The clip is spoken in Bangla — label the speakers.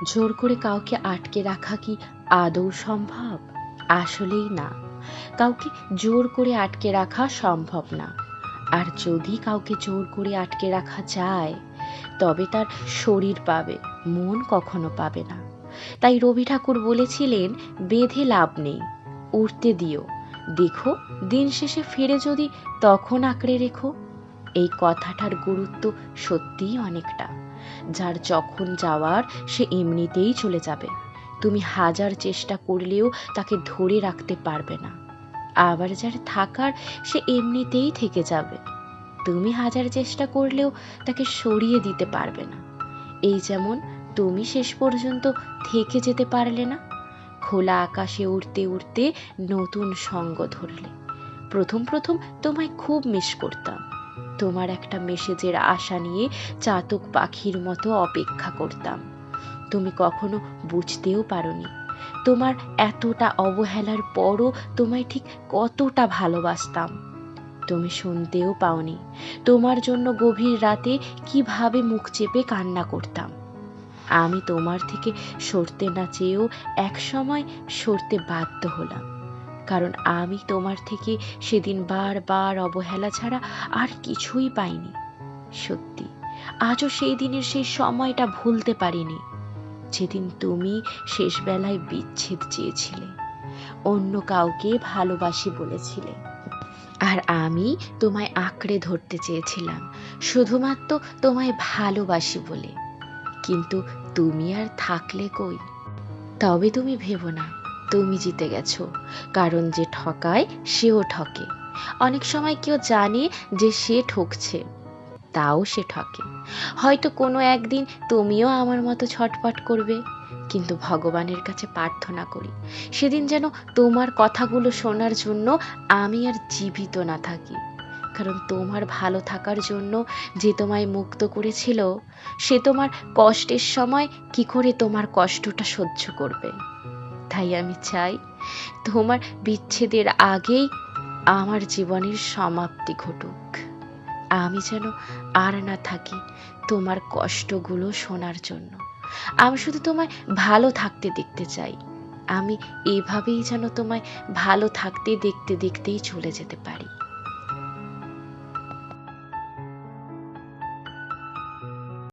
Speaker 1: জোর করে কাউকে আটকে রাখা কি আদৌ সম্ভব? আসলেই না। কাউকে জোর করে আটকে রাখা সম্ভব না। আর যদি কাউকে জোর করে আটকে রাখা যায়, তবে তার শরীর পাবে, মন কখনো পাবে না। তাই রবি ঠাকুর বলেছিলেন, বেঁধে লাভ নেই, উড়তে দিও, দেখো দিন শেষে ফিরে যদি তখন আঁকড়ে রেখো। এই কথাটার গুরুত্ব সত্যিই অনেকটা। যার যখন যাওয়ার সে এমনিতেই চলে যাবে, তুমি হাজার চেষ্টা করলেও তাকে ধরে রাখতে পারবে না। আবার যার থাকার সে এমনিতেই থেকে যাবে, তুমি হাজার চেষ্টা করলেও তাকে সরিয়ে দিতে পারবে না। এই যেমন তুমি শেষ পর্যন্ত থেকে যেতে পারলে না, খোলা আকাশে উড়তে উড়তে নতুন সঙ্গ ধরলে। প্রথম প্রথম তোমায় খুব মিস করতাম, তোমার একটা মেসেজের আশা নিয়ে চাতক পাখির মতো অপেক্ষা করতাম। তুমি কখনো বুঝতেও পারোনি তোমার এতটা অবহেলার পরও তোমায় ঠিক কতটা ভালোবাসতাম। তুমি শুনতেও পাওনি তোমার জন্য গভীর রাতে কিভাবে মুখ চেপে কান্না করতাম। আমি তোমার থেকে সরতে না চেয়েও এক সময় সরতে বাধ্য হলাম, কারণ আমি তোমার থেকে সেদিন বারবার অবহেলা ছাড়া আর কিছুই পাইনি। সত্যি আজও সেই দিনের সেই সময়টা ভুলতে পারিনি, যেদিন তুমি শেষ বেলায় বিচ্ছেদ চেয়েছিলে, অন্য কাউকে ভালোবাসি বলেছিলে, আর আমি তোমায় আঁকড়ে ধরতে চেয়েছিলাম শুধুমাত্র তোমায় ভালোবাসি বলে। কিন্তু তুমি আর থাকলে কই। তবে তুমি ভেবো না তুমি জিতে গেছো, কারণ যে ঠকায় সেও ঠকে। অনেক সময় কেউ জানে যে সে ঠকছে, তাও সে ঠকে। হয়তো কোনো একদিন তুমিও আমার মতো ছটফট করবে, কিন্তু ভগবানের কাছে প্রার্থনা করি সেদিন যেন তোমার কথাগুলো শোনার জন্য আমি আর জীবিত না থাকি। কারণ তোমার ভালো থাকার জন্য যে তোমায় মুক্ত করেছিল, সে তোমার কষ্টের সময় কি করে তোমার কষ্টটা সহ্য করবে। তাই আমি চাই তোমার বিচ্ছেদের আগেই আমার জীবনের সমাপ্তি ঘটুক। আমি যেন আর না থাকি তোমার কষ্টগুলো শোনার জন্য। আমি শুধু তোমায় ভালো থাকতে দেখতে চাই। আমি এভাবেই যেন তোমায় ভালো থাকতে দেখতে দেখতেই চলে যেতে পারি।